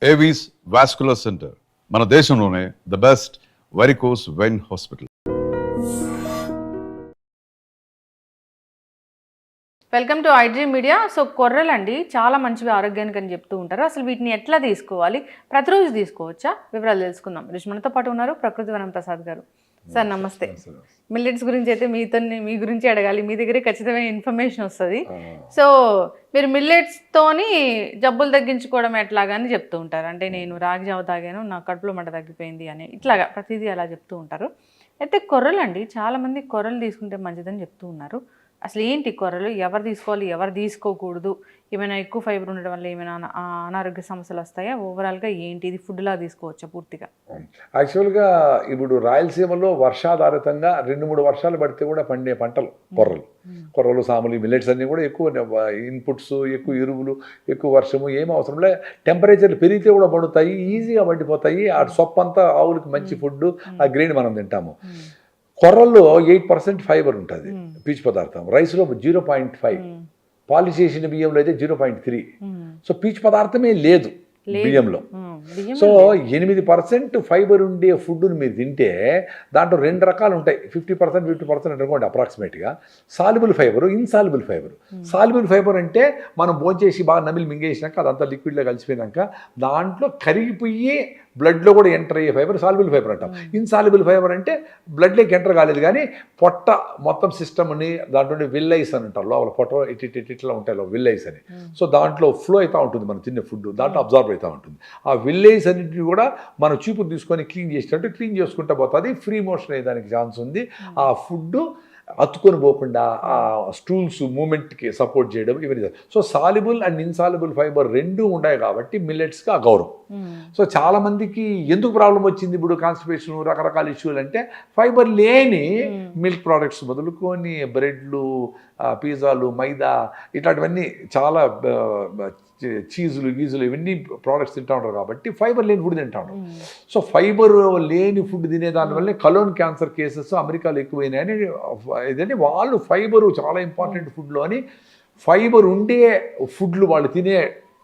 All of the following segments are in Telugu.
ఏవీస్ వాస్కులర్ సెంటర్ మన దేశంలోనే the best varicose vein hospital. Welcome to iDream media. So కొర్రలండి చాలా మంచివి ఆరోగ్యానికి అని చెప్తూ ఉంటారు. అసలు వీటిని ఎట్లా తీసుకోవాలి, ప్రతిరోజు తీసుకోవచ్చా, వివరాలు తెలుసుకుందాం. మనతో పాటు ఉన్నారు ప్రకృతి వనం ప్రసాద్ గారు. సార్ నమస్తే. మిల్లెట్స్ గురించి అయితే మీ గురించి అడగాలి, మీ దగ్గరే ఖచ్చితమైన ఇన్ఫర్మేషన్ వస్తుంది. సో మీరు మిల్లెట్స్తోని జబ్బులు తగ్గించుకోవడం ఎట్లాగని చెప్తూ ఉంటారు. అంటే నేను రాగి జావ తాగాను, నా కడుపులో మంట తగ్గిపోయింది అని ఇట్లాగా ప్రతిదీ అలా చెప్తూ ఉంటారు. అయితే కొర్రలండి చాలామంది కొర్రలు తీసుకుంటే మంచిదని చెప్తూ ఉన్నారు. అసలు ఏంటి కొర్రలు, ఎవరు తీసుకోవాలి, ఎవరు తీసుకోకూడదు, ఏమైనా ఎక్కువ ఫైబర్ ఉండడం వల్ల ఏమైనా అనారోగ్య సమస్యలు వస్తాయా, ఓవరాల్గా ఏంటి, ఇది ఫుడ్లా తీసుకోవచ్చా పూర్తిగా? యాక్చువల్గా ఇప్పుడు రాయలసీమలో వర్షాధారితంగా 2-3 వర్షాలు పడితే కూడా పండే పంటలు కొర్రలు, సాములు, మిల్లెట్స్ అన్నీ కూడా ఎక్కువ ఇన్పుట్స్, ఎక్కువ ఎరువులు, ఎక్కువ వర్షము ఏం అవసరం లే. టెంపరేచర్లు పెరిగితే కూడా పండుతాయి, ఈజీగా పండిపోతాయి. ఆ సొప్పు అంతా ఆవులకి మంచి ఫుడ్, ఆ గ్రెయిన్ మనం తింటాము. కొర్రల్లో 8% ఫైబర్ ఉంటుంది, పీచు పదార్థం. రైస్లో 0.5, పాలిష్ చేసిన బియ్యంలో అయితే 0.3. సో పీచు పదార్థమే లేదు బియ్యంలో. సో 8% ఫైబర్ ఉండే ఫుడ్ని మీరు తింటే దాంట్లో 2 రకాలు ఉంటాయి. 50% అనుకోండి అప్రాక్సిమేట్గా. Soluble fibre, insoluble fibre. Soluble fibre అంటే మనం భోంచేసి బాగా నమిలి మింగేసినాక అదంతా లిక్విడ్లో కలిసిపోయినాక దాంట్లో కరిగిపోయి బ్లడ్లో కూడా ఎంటర్ అయ్యే ఫైబర్ సాల్యుబుల్ ఫైబర్ అంటాం. ఇన్సాల్యుబుల్ ఫైబర్ అంటే బ్లడ్లోకి ఎంటర్ కాలేదు కానీ పొట్ట మొత్తం సిస్టమ్ని దాంట్లో విల్లైస్ అని అంటారు. లోపల పొట్ట ఇట్లా ఉంటాయి విల్లైస్ అని. సో దాంట్లో ఫ్లో అవుతూ ఉంటుంది మనం తినే ఫుడ్, దాంట్లో అబ్జర్వ్ అవుతూ ఉంటుంది. ఆ విల్లైస్ అన్నింటినీ కూడా మనం చూపు తీసుకొని క్లీన్ చేసినట్టు క్లీన్ చేసుకుంటూ పోతుంది. ఫ్రీ మోషన్ అయ్యేదానికి ఛాన్స్ ఉంది. ఆ ఫుడ్ అతుకొని పోకుండా ఆ స్టూల్స్ మూమెంట్కి సపోర్ట్ చేయడం ఇవన్నీ. So soluble and insoluble fibre 2 ఉన్నాయి కాబట్టి మిల్లెట్స్కి ఆ గౌరవం. సో చాలామందికి ఎందుకు ప్రాబ్లం వచ్చింది ఇప్పుడు కాన్స్టిపేషన్, రకరకాల ఇష్యూలు అంటే ఫైబర్ లేని మిల్క్ ప్రోడక్ట్స్ మొదలుకొని బ్రెడ్లు, పిజ్జాలు, మైదా ఇట్లాంటివన్నీ చాలా చీజులు, గీజులు ఇవన్నీ ప్రోడక్ట్స్ తింటూ ఉంటారు కాబట్టి ఫైబర్ లేని ఫుడ్ తింటా ఉంటారు. సో ఫైబర్ లేని ఫుడ్ తినేదానివల్లే కలోన్ క్యాన్సర్ కేసెస్ అమెరికాలో ఎక్కువైనాయని ఇదని వాళ్ళు ఫైబరు చాలా ఇంపార్టెంట్ ఫుడ్లో అని ఫైబర్ ఉండే ఫుడ్లు వాళ్ళు తినే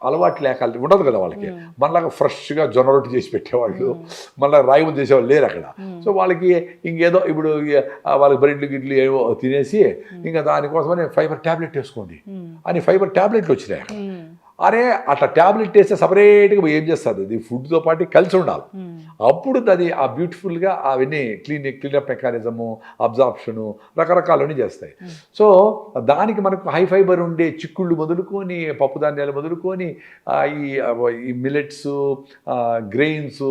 అలవాటు లేక ఉండదు కదా వాళ్ళకి. మనలాగా ఫ్రెష్గా జొన్న రొట్టి చేసి పెట్టేవాళ్ళు, మళ్ళీ రాగి ముద్ద చేసేవాళ్ళు లేరు అక్కడ. సో వాళ్ళకి ఇంకేదో ఇప్పుడు వాళ్ళకి బ్రెడ్లు గిడ్లు ఏవో తినేసి ఇంకా దానికోసమని ఫైబర్ ట్యాబ్లెట్ వేసుకోండి అని ఫైబర్ ట్యాబ్లెట్లు వచ్చినాయి అక్కడ. అరే అట్లా ట్యాబ్లెట్ వేస్తే సపరేట్గా ఏం చేస్తుంది, అది ఫుడ్తో పాటు కలిసి ఉండాలి. అప్పుడు అది ఆ బ్యూటిఫుల్గా అవన్నీ క్లీనప్ మెకానిజము, అబ్జార్ప్షను రకరకాలన్నీ చేస్తాయి. సో దానికి మనకు హై ఫైబర్ ఉండే చిక్కుళ్ళు మొదలుకొని, పప్పు ధాన్యాలు మొదలుకొని, ఈ మిల్లెట్స్, గ్రెయిన్స్,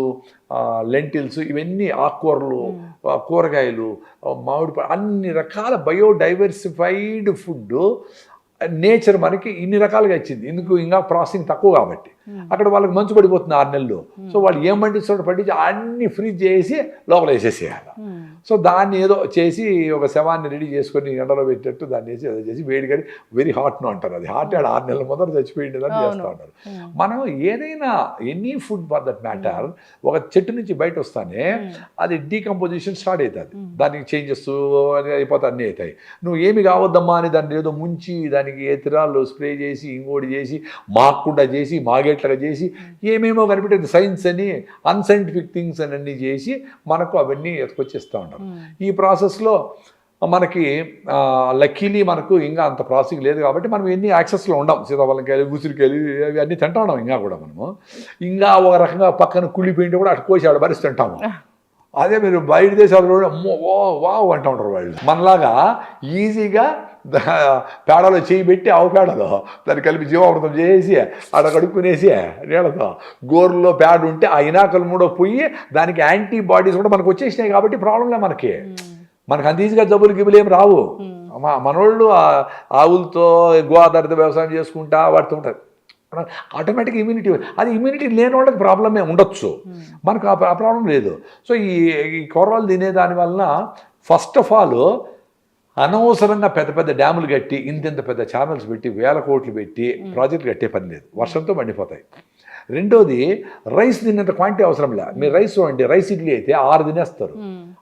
లెంటిల్స్, ఇవన్నీ ఆకుకూరలు, కూరగాయలు, మామిడి, అన్ని రకాల బయోడైవర్సిఫైడ్ ఫుడ్ నేచర్ మనకి ఇన్ని రకాలుగా ఇచ్చింది. ఎందుకు, ఇంకా ప్రాసెసింగ్ తక్కువ కాబట్టి. అక్కడ వాళ్ళకి మంచు పడిపోతుంది 6 నెలలు. సో వాళ్ళు ఏం పండిస్తాడో పండించి అన్ని ఫ్రీజ్ చేసి లోపల వేసేసేయాలి. సో దాన్ని ఏదో చేసి ఒక శవాన్ని రెడీ చేసుకొని ఎండలో పెట్టేట్టు దాన్ని వేసి ఏదో చేసి వేడి కానీ వెరీ హాట్ను అంటారు. అది హాట్ 6 నెలల మొదట చచ్చిపోయింది అని చేస్తూ ఉంటారు. మనం ఏదైనా any food for that matter ఒక చెట్టు నుంచి బయట వస్తానే అది డీకంపోజిషన్ స్టార్ట్ అవుతుంది. దానికి చేంజెస్ అయిపోతే అన్నీ అవుతాయి. నువ్వు ఏమి కావద్దమ్మా అని దాన్ని ఏదో ముంచి దానికి ఎథిరాల్ స్ప్రే చేసి ఇంకోటి చేసి మాకుండా చేసి మాగేట్లుగా చేసి ఏమేమో కనిపెట్టేది సైన్స్ అని అన్సైంటిఫిక్ థింగ్స్ అని అన్నీ చేసి మనకు అవన్నీ ఎత్తుకొచ్చేస్తూ ఉంటారు. ఈ ప్రాసెస్లో మనకి లక్కీలీ మనకు ఇంకా అంత ప్రాసెసింగ్ లేదు కాబట్టి మనం ఎన్ని యాక్సెస్లో ఉండం. సీతాఫలంకాయలు, ఉసిరికాయలు ఇవి అన్నీ తింటా ఉన్నాం. ఇంకా కూడా మనము ఇంకా ఒక రకంగా పక్కన కుళ్ళిపోయింటే కూడా అటు కోసి ఆడ భరిస్తూ తింటాము. అదే మీరు బయట దేశాలు అమ్మో ఓ వావ్ అంటూ ఉంటారు వాళ్ళు. మనలాగా ఈజీగా పేడలో చేయి పెట్టి ఆవు పేడలో దాన్ని కలిపి జీవామృతం చేసి అక్కడ కడుక్కునేసి నీళ్ళతో గోరులో పేడ ఉంటే ఆ ఇనాకలు మూడో పోయి దానికి యాంటీబాడీస్ కూడా మనకు వచ్చేసినాయి కాబట్టి ప్రాబ్లంలే మనకు అంత ఈజీగా జబ్బులు గిబ్బులు ఏం రావు. మనోళ్ళు ఆవులతో గో ఆధారిత వ్యవసాయం చేసుకుంటా వాడుతూ ఉంటారు. ఆటోమేటిక్ ఇమ్యూనిటీ, అది ఇమ్యూనిటీ లేని వాళ్ళకి ప్రాబ్లమే ఉండొచ్చు, మనకు ఆ ప్రాబ్లం లేదు. సో ఈ కూరలు తినేదాని వలన ఫస్ట్ ఆఫ్ ఆల్ అనవసరంగా పెద్ద పెద్ద డ్యాములు కట్టి ఇంత పెద్ద ఛానల్స్ పెట్టి 1000 కోట్లు పెట్టి ప్రాజెక్టులు కట్టే పని లేదు, వర్షంతో మండిపోతాయి. రెండోది రైస్ తిన్నంత క్వాంటిటీ అవసరం లే. మీరు రైస్ చూడండి, రైస్ ఇడ్లీ అయితే 6 తినేస్తారు.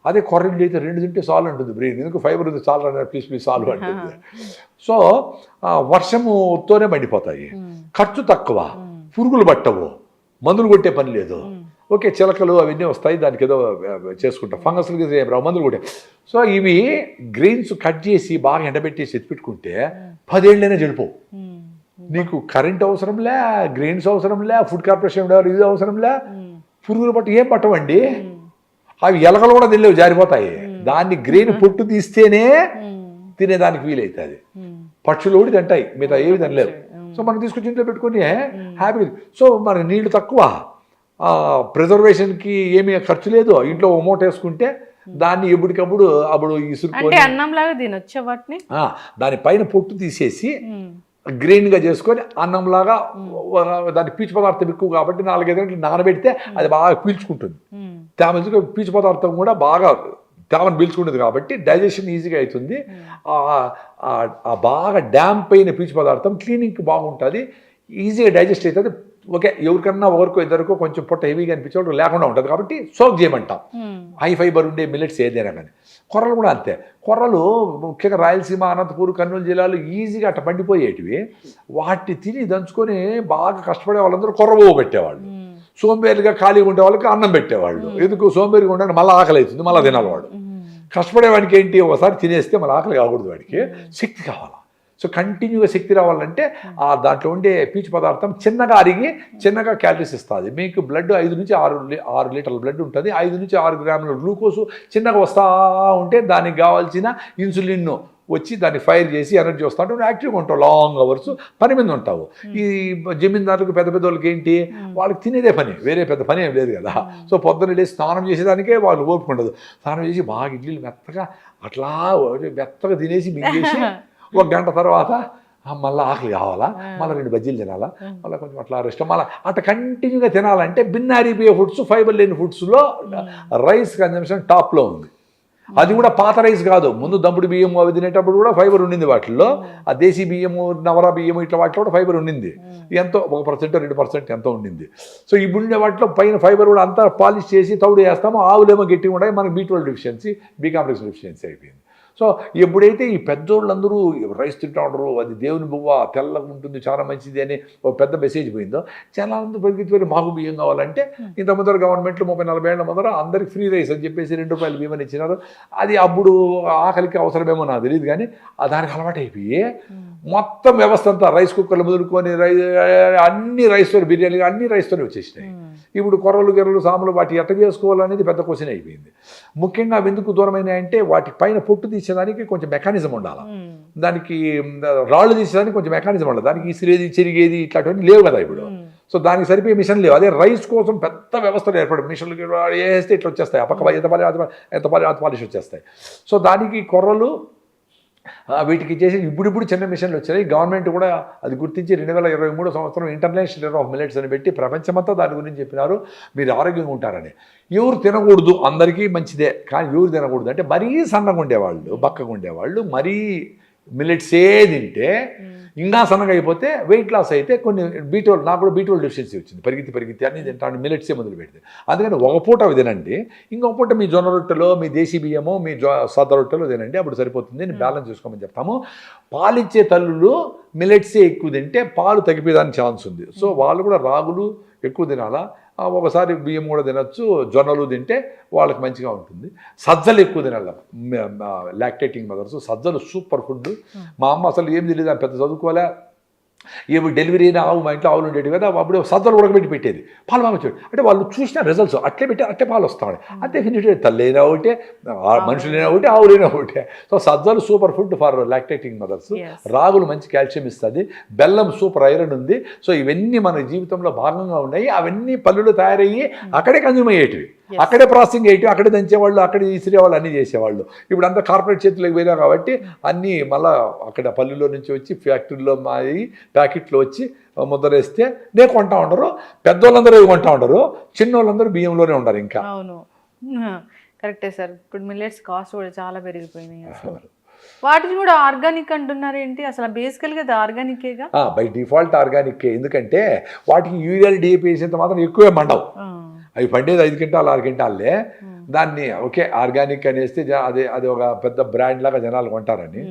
అదే కొర్ర ఇడ్లీ అయితే 2 తింటే చాలు అంటుంది బ్రెయిన్. ఎందుకు, ఫైబర్ ఉంది చాలు అన్నారు, ప్లీజ్ చాలు అంటుంది. సో వర్షముతోనే మండిపోతాయి, ఖర్చు తక్కువ, పురుగులు పట్టవు, మందులు కొట్టే పని లేదు. ఓకే, చిలకలు అవన్నీ వస్తాయి, దానికి ఏదో చేసుకుంటాం, ఫంగస్లకి రావు, మందులు కొట్టే. సో ఇవి గ్రెయిన్స్ కట్ చేసి బాగా ఎండబెట్టేసి ఎత్తిపెట్టుకుంటే 10 ఏళ్ళైనా చెడిపోవు. నీకు కరెంట్ అవసరంలే, గ్రెయిన్స్ అవసరంలే, ఫుడ్ కార్పొరేషన్ ఇది అవసరంలే, పురుగులు పట్టు ఏం పట్టవండి. అవి ఎలకలు కూడా తినలేవు, జారిపోతాయి. దాన్ని గ్రెయిన్ పొట్టు తీస్తేనే తినేదానికి వీలవుతుంది. పక్షులు కూడా తింటాయి, మిగతా ఏవి తినలేవు. సో మనం తీసుకొచ్చి ఇంట్లో పెట్టుకుని హ్యాపీ. సో మనకి నీళ్లు తక్కువ, ప్రిజర్వేషన్కి ఏమీ ఖర్చు లేదు. ఇంట్లో ఓ మూట వేసుకుంటే దాన్ని ఎప్పటికప్పుడు అప్పుడు ఇసురుకొని అన్నంలాగా తినొచ్చా వాటిని. దానిపైన పొట్టు తీసేసి గ్రెయిన్గా చేసుకొని అన్నంలాగా, దాని పీచు పదార్థం ఎక్కువ కాబట్టి 4-5 గంటలు నానబెడితే అది బాగా పీల్చుకుంటుంది. తేమ పీచు పదార్థం కూడా బాగా తేమను పీల్చుకుంటుంది కాబట్టి డైజెషన్ ఈజీగా అవుతుంది. బాగా డ్యాంప్ అయిన పీచు పదార్థం క్లీనింగ్కి బాగుంటుంది, ఈజీగా డైజెస్ట్ అవుతుంది. ఓకే, ఎవరికన్నా ఒకరికో ఇద్దరికో కొంచెం పొట్ట హెవీగా అనిపించేవాడు లేకుండా ఉంటుంది కాబట్టి సోక్ చేయమంటాం. హై ఫైబర్ ఉండే మిల్లెట్స్ ఏదైనా కానీ. కొర్రలు కూడా అంతే. కొర్రలు ముఖ్యంగా రాయలసీమ, అనంతపూర్, కర్నూలు జిల్లాలో ఈజీగా అట్ట పండిపోయేటివి. వాటిని తిని దంచుకొని బాగా కష్టపడే వాళ్ళందరూ కొర్ర పెట్టేవాళ్ళు. సోంబేరిగా ఖాళీగా ఉండే వాళ్ళకి అన్నం పెట్టేవాళ్ళు. ఎందుకు సోంబేరిగా ఉండడానికి మళ్ళీ ఆకలి అవుతుంది, మళ్ళీ తినాలి వాడు. కష్టపడేవాడికి ఏంటి, ఒకసారి తినేస్తే మళ్ళీ ఆకలి కాకూడదు, వాడికి శక్తి కావాలా. సో కంటిన్యూగా శక్తి రావాలంటే దాంట్లో ఉండే పీచు పదార్థం చిన్నగా అరిగి చిన్నగా క్యాలరీస్ ఇస్తుంది. మీకు బ్లడ్ 5 నుంచి 6 లీటర్ల బ్లడ్ ఉంటుంది. 5 నుంచి 6 గ్రాముల గ్లూకోజ్ చిన్నగా వస్తూ ఉంటే దానికి కావాల్సిన ఇన్సులిన్ వచ్చి దాన్ని ఫైర్ చేసి ఎనర్జీ వస్తూ ఉంటే యాక్టివ్గా ఉంటావు, లాంగ్ అవర్స్ పని మీద ఉంటావు. ఈ జమీందారులకు పెద్ద పెద్ద వాళ్ళకి ఏంటి, వాళ్ళకి తినేదే పని, వేరే పెద్ద పని ఏం లేదు కదా. సో పొద్దున్న లేచి స్నానం చేసేదానికే వాళ్ళు ఓపిక ఉండదు. స్నానం చేసి బాగా ఇడ్లీలు మెత్తగా అట్లా మెత్తగా తినేసి మింగేసి 1 గంట తర్వాత మళ్ళీ ఆకలి కావాలా, మళ్ళీ 2 బజ్జీలు తినాలా, మళ్ళీ కొంచెం అట్లా రెస్ట్, మళ్ళీ అట్లా కంటిన్యూగా తినాలంటే భిన్నారిపోయే ఫుడ్స్, ఫైబర్ లేని ఫుడ్స్లో రైస్ కన్జంప్షన్ టాప్లో ఉంది. అది కూడా పాత రైస్ కాదు, ముందు దంపుడు బియ్యం అవి తినేటప్పుడు కూడా ఫైబర్ ఉండింది వాటిల్లో. ఆ దేశీ బియ్యము, నవరా బియ్యము ఇట్లా వాటిలో కూడా ఫైబర్ ఉండింది. ఎంతో 1% 2% ఎంతో ఉండింది. సో ఇప్పుడు ఉండే వాటిలో పైన ఫైబర్ కూడా అంతా పాలిష్ చేసి తౌడు వేస్తాము. ఆవులేమో గట్టిగా ఉంటాయి, మనకి B12 deficiency, B complex deficiency అయిపోయింది. సో ఎప్పుడైతే ఈ పెద్దోళ్ళందరూ రైస్ తింటా ఉండరు, అది దేవుని బువ్వ తెల్లగా ఉంటుంది, చాలా మంచిది అని ఒక పెద్ద మెసేజ్ పోయిందో, చాలా మంది పరిగెత్తిపోయి మాకు బియ్యం కావాలంటే ఇంత ముందర గవర్నమెంట్లు 30-40 ఏళ్ల ముందర అందరికి ఫ్రీ రైస్ అని చెప్పేసి ₹2 బియ్యం ఇచ్చినారు. అది అప్పుడు ఆకలికి అవసరమేమో నాకు తెలియదు, కానీ దానికి అలవాటు అయిపోయి మొత్తం వ్యవస్థ అంతా రైస్ కుక్కర్లు మొదలుకొని అన్ని రైస్తో, బిర్యానీలు అన్ని రైస్తోనే వచ్చేసినాయి. ఇప్పుడు కొర్రలు గెర్రలు సాములు వాటి ఎట్ట చేసుకోవాలనేది పెద్ద క్వశ్చన్ అయిపోయింది. ముఖ్యంగా ఎందుకు దూరమైనాయంటే వాటి పైన పొట్టు తీసేదానికి కొంచెం మెకానిజం ఉండాలి, దానికి రాళ్ళు తీసేదానికి కొంచెం మెకానిజం ఉండాలి, దానికి ఇసిరేది చెరిగేది ఇట్లాంటివన్నీ లేవు కదా ఇప్పుడు. సో దానికి సరిపోయే మిషన్ లేవు. అదే రైస్ కోసం పెద్ద వ్యవస్థలు ఏర్పడి మిషన్లు వేస్తే ఇట్లా వచ్చేస్తాయి, ఆ పక్క ఎంత పాలిష్ వచ్చేస్తాయి. సో దానికి కొర్రలు వీటికి చేసి ఇప్పుడు చిన్న మిషన్లు వచ్చాయి. గవర్నమెంట్ కూడా అది గుర్తించి 2023 సంవత్సరం ఇంటర్నేషనల్ ఇయర్ ఆఫ్ మిల్లెట్స్ అని పెట్టి ప్రపంచమంతా దాని గురించి చెప్పినారు. మీరు ఆరోగ్యంగా ఉంటారని. ఎవరు తినకూడదు, అందరికీ మంచిదే, కానీ ఎవరు తినకూడదు అంటే మరీ సన్నగా ఉండేవాళ్ళు, బక్కగా ఉండేవాళ్ళు, మరీ మిల్లెట్సే తింటే ఇంకా సన్నగా అయిపోతే వెయిట్ లాస్ అయితే కొన్ని B12, నాకు కూడా B12 డెఫిషియన్సీ వచ్చింది, పరిగెత్తి అన్ని తింటాను, మిల్లెట్సే మొదలు పెడితే. అందుకని ఒక పూట అవి తినండి, ఇంకొక పూట మీ జొన్న రొట్టెలో, మీ దేశీ బియ్యమో, మీ సద్ద రొట్టెలో తినండి, అప్పుడు సరిపోతుంది. నేను బ్యాలెన్స్ చేసుకోమని చెప్తాము. పాలిచ్చే తల్లులు మిల్లెట్సే ఎక్కువ తింటే పాలు తగ్గిపోయేదానికి ఛాన్స్ ఉంది. సో వాళ్ళు కూడా రాగులు ఎక్కువ తినాలా, ఒకసారి బియ్యం కూడా తినచ్చు, జొన్నలు తింటే వాళ్ళకి మంచిగా ఉంటుంది. సజ్జలు ఎక్కువ తినాలి, లాక్టేటింగ్ మదర్స్ సజ్జలు సూపర్ ఫుడ్. మా అమ్మ అసలు ఏం తెలియదు, పెద్ద చదువుకోలే, ఏమి డెలివరీ అయినా ఆవు, మా ఇంట్లో ఆవులు ఉండేవి కదా, అప్పుడు సజ్జలు ఉడకబెట్టి పెట్టేది, పాలు బాగా వచ్చేది. అంటే వాళ్ళు చూసిన రిజల్ట్స్ అట్లే పెట్టి అట్లే పాలు వస్తాయి. అంతే ఫినిష్, తల్లైనా ఒకటే, మనుషులైనా ఒకటే, ఆవులైనా ఒకటే. సో సజ్జలు super food for lactating mothers. రాగులు మంచి కాల్షియం ఇస్తుంది, బెల్లం సూపర్ ఐరన్ ఉంది. సో ఇవన్నీ మన జీవితంలో భాగంగా ఉన్నాయి. అవన్నీ పళ్ళులో తయారయ్యి అక్కడే కన్జ్యూమ్ అయ్యేటివి, అక్కడే ప్రాసెసింగ్ అయ్యేటివి, అక్కడే దంచేవాళ్ళు, అక్కడే ఇసిరేవాళ్ళు, అన్నీ చేసేవాళ్ళు. ఇప్పుడు అంతా కార్పొరేట్ చేతులకు పోయినా కాబట్టి అన్నీ మళ్ళీ అక్కడ పల్లెల్లో నుంచి వచ్చి ఫ్యాక్టరీలో మారి ప్యాకెట్లో వచ్చి ముద్రేస్తే నేను కొంటా ఉండరు. పెద్దోళ్ళందరూ కొంటా ఉండరు, చిన్నోళ్ళందరూ బియ్యంలోనే ఉండరు. ఇంకా అవును, కరెక్టే సార్. ఇప్పుడు మిల్లెట్స్ కాస్ట్ కూడా చాలా పెరిగిపోయినాయి. అసలు వాటిని కూడా ఆర్గానిక్ అంటున్నారు ఏంటి? అసలు బేసికల్గా అది ఆర్గానికేగా? By default ఆర్గానికే. ఎందుకంటే వాటికి యూరియల్ DAP వేసేంత మాత్రం ఎక్కువే మండవు. అవి పండేది 5 క్వింటాలు 6 క్వింటాలే. దాన్ని ఓకే ఆర్గానిక్ అనేస్తే అది ఒక పెద్ద బ్రాండ్ లాగా జనాలు కొంటారని.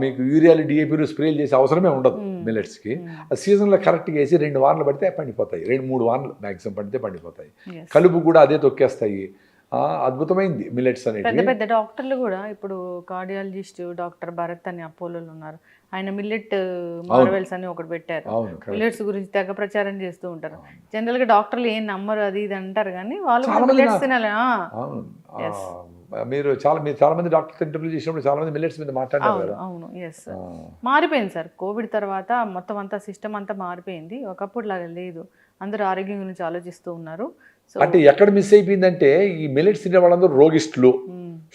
మీకు యూరియాలు DAPలు స్ప్రేలు చేసే అవసరమే ఉండదు మిల్లెట్స్కి. ఆ సీజన్లో కరెక్ట్గా వేసి 2 వారాలు పడితే పండిపోతాయి, 2-3 వారాలు మ్యాక్సిమం పడితే పండిపోతాయి. Yes. కలుపు కూడా అదే తొక్కేస్తాయి. అద్భుతమైంది మిల్లెట్స్ పెద్ద అనేవి. పెద్ద డాక్టర్లు కూడా ఇప్పుడు కార్డియాలజిస్ట్ డాక్టర్ భరత్ అని అపోలోలు ఉన్నారు, ఆయన మిల్లెట్ మార్వెల్స్ అని ఒకటి పెట్టారు. అవును, మిల్లెట్స్ గురించి తెగ ప్రచారం చేస్తూ ఉంటారు. జనరల్ గా డాక్టర్లు ఏం నమ్మరు అది ఇది అంటారు, కానీ వాళ్ళు చాలా మంది మిల్లెట్స్ తినాలి. అవును. మీరు చాలా మంది డాక్టర్స్ ఇంటర్వ్యూ చేసినప్పుడు చాలా మంది మిల్లెట్స్ మీద మాట్లాడారు కదా. అవును, ఎస్. మారిపోయింది సార్, కోవిడ్ తర్వాత మొత్తం అంతా సిస్టమ్ అంతా మారిపోయింది, ఒకప్పుడు లాగా లేదు, అందరూ ఆరోగ్యం గురించి ఆలోచిస్తూ ఉన్నారు. సో అంటే ఎక్కడ మిస్ అయిపోయిందంటే ఈ మిల్లెట్స్ తినే వాళ్ళందరూ రోగిస్టులు,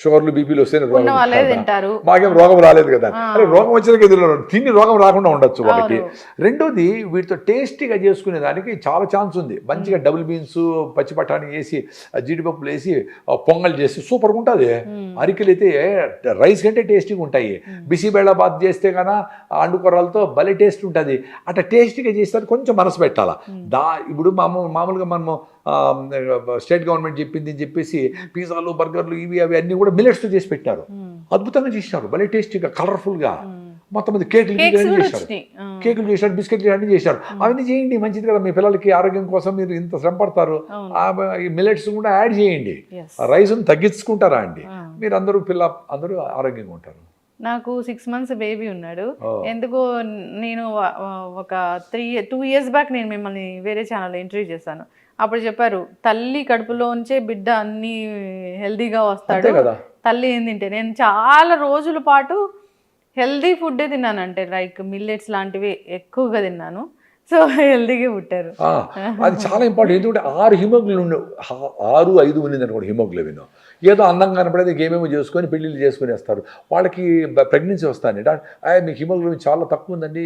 షుగర్లు బీపీలు వస్తే ఉన్న వాళ్ళే తింటారు. మాకేం రోగం రాలేదు కదా. అరే రోగం వచ్చినాక ఎదురు తిని రోగం రాకుండా ఉండొచ్చు వాళ్ళకి. రెండోది వీటితో టేస్టీగా చేసుకునే దానికి చాలా ఛాన్స్ ఉంది. మంచిగా డబుల్ బీన్స్, పచ్చి బఠానీ వేసి, జీడిపప్పులు వేసి పొంగల్ చేసి సూపర్గా ఉంటుంది. అరికెలు అయితే రైస్ కంటే టేస్టీగా ఉంటాయి. బిసిబేళ బాత్ చేస్తే కన్నా అండుకొర్రలతో భలే టేస్ట్ ఉంటుంది. అట్లా టేస్టీగా చేస్తే కొంచెం మనసు పెట్టాలా. ఇప్పుడు మామూలుగా మనము స్టేట్ గవర్నమెంట్ చెప్పింది అని చెప్పేసి పిజ్జాలు, బర్గర్లు ఇవి అవి అన్నీ కూడా మిల్లెట్స్తో చేసి పెట్టారు. అద్భుతంగా చేసినారు, భలే టేస్టీగా, కలర్ఫుల్గా. మొత్తం మంది కేకులు చేశారు, కేకులు చేశారు, బిస్కెట్లు అన్నీ చేశారు. అవన్నీ చేయండి, మంచిది కదా. మీ పిల్లలకి ఆరోగ్యం కోసం మీరు ఇంత శ్రమ పడతారు, ఈ మిల్లెట్స్ కూడా యాడ్ చేయండి. రైస్ను తగ్గించుకుంటారా అండి, మీరు అందరూ అందరూ ఆరోగ్యంగా ఉంటారు. నాకు 6 months బేబీ ఉన్నాడు. ఎందుకో నేను ఒక 2 years బ్యాక్ నేను మిమ్మల్ని వేరే ఛానల్లో ఇంటర్వ్యూ చేశాను. అప్పుడు చెప్పారు తల్లి కడుపులోంచే బిడ్డ అన్ని హెల్దీగా వస్తాడు, తల్లి ఏం తింటే. నేను చాలా రోజుల పాటు హెల్దీ ఫుడ్డే తిన్నాను, అంటే లైక్ మిల్లెట్స్ లాంటివి ఎక్కువగా తిన్నాను. సో హెల్దీగా పుట్టారు. అది చాలా ఇంపార్టెంట్. ఎందుకంటే 6 హిమోగ్లోబిన్ 6-5 ఉన్నది అనుకోండి హిమోగ్లోబిన్. ఏదో అందంగా కనపడేది ఏమేమో చేసుకొని పెళ్ళిళ్ళు చేసుకునేస్తారు. వాళ్ళకి ప్రెగ్నెన్సీ వస్తాయండి, మీకు హిమోగ్లోబిన్ చాలా తక్కువ ఉందండి,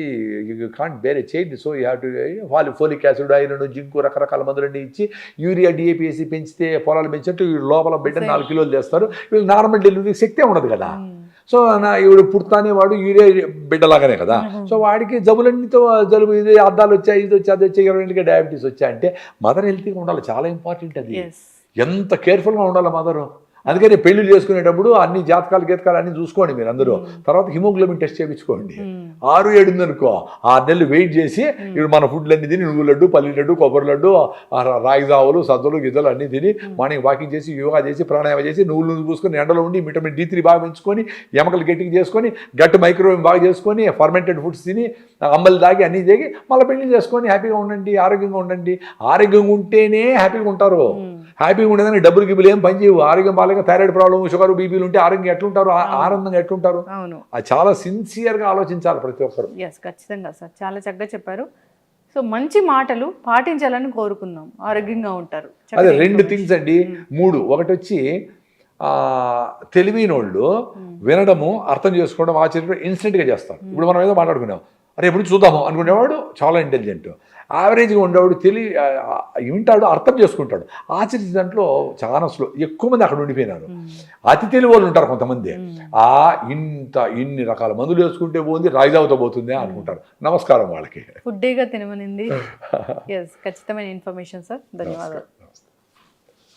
యూ కాంట్ బేరే చేయండి. So you have to folic acid, iron, zinc, రకరకాల మందులన్నీ ఇచ్చి యూరియా, DAP వేసి పెంచితే పొలాలు పెంచినట్టు లోపల బిడ్డ 4 కిలోలు చేస్తారు. వీళ్ళు నార్మల్ డెలివరీ శక్తే ఉండదు కదా. సో ఈవిడ పుడతానే వాడు యూరియా బిడ్డలాగానే కదా. సో వాడికి జబ్బులన్నితో జలుబు, ఇది అద్దాలు వచ్చాయి, ఇది వచ్చి, అది వచ్చి, 20 డయాబెటీస్ వచ్చాయి. అంటే మదర్ హెల్తీగా ఉండాలి, చాలా ఇంపార్టెంట్ అది. ఎంత కేర్ఫుల్గా ఉండాలి మదరు. అందుకని పెళ్లిళ్ళు చేసుకునేటప్పుడు అన్ని గీతకాలు అన్ని చూసుకోండి మీరు అందరూ. తర్వాత హిమోగ్లోబిన్ టెస్ట్ చేయించుకోండి. 6-7 ఉందనుకో 6 నెలలు వెయిట్ చేసి ఇప్పుడు మన ఫుడ్లు అన్ని తిని, నువ్వు లడ్డు, పల్లి లడ్డు, కొబ్బరి లడ్డు, రాగి జావులు, సజ్జలు, గిజ్జలు అన్నీ తిని మార్నింగ్ వాకింగ్ చేసి, యోగా చేసి, ప్రాణాయామం చేసి, నువ్వులు పూసుకొని, ఎండలో ఉండి విటమిన్ D3 బాగా పెంచుకొని, ఎముకలు గట్టిగా చేసుకొని, గట్టు మైక్రోవేవ్ బాగా చేసుకొని, ఫర్మెంటెడ్ ఫుడ్స్ తిని, అమ్మలు తాగి అన్నీ తాగి మళ్ళీ పెళ్లి చేసుకొని హ్యాపీగా ఉండండి, ఆరోగ్యంగా ఉండండి. ఆరోగ్యంగా ఉంటేనే హ్యాపీగా ఉంటారు. హ్యాపీగా ఉండేదానికి డబ్బులు గిబ్బులు ఏం పని చేయవు. ఆరోగ్యం బాగా థైరాయిడ్ ప్రాబ్లం, షుగర్, బీపీలు ఉంటే ఆరోగ్యం ఎట్లుంటారు, ఆనందంగా ఎట్లుంటారు. అది చాలా సిన్సియర్గా ఆలోచించాలి ప్రతి ఒక్కరు. ఎస్, ఖచ్చితంగా సార్, చాలా చక్కగా చెప్పారు. సో మంచి మాటలు పాటించాలని కోరుకుందాం, ఆరోగ్యంగా ఉంటారు. అదే 2 థింగ్స్ అండి, 3. ఒకటి వచ్చి తెలివైన వాళ్ళు వినడము, అర్థం చేసుకోవడం, ఆచరించడం ఇన్స్టెంట్గా చేస్తారు. ఇప్పుడు మనం ఏదో మాట్లాడుకున్నాం, అరే ఎప్పుడు చూద్దాము అనుకునేవాడు చాలా ఇంటెలిజెంట్. యావరేజ్గా ఉండేవాడు వింటాడు, అర్థం చేసుకుంటాడు, ఆచరించే దాంట్లో చాలా స్లో. ఎక్కువ మంది అక్కడ ఉండిపోయినారు. అతి తెలివి వాళ్ళు ఉంటారు కొంతమంది, ఇన్ని రకాల మందులు వేసుకుంటే పోతుంది, రాయిదావుతో పోతుంది అనుకుంటారు. నమస్కారం వాళ్ళకి. ఫుడ్డేగా తినమనింది. ఎస్, ఖచ్చితమైన ఇన్ఫర్మేషన్ సార్, ధన్యవాదాలు.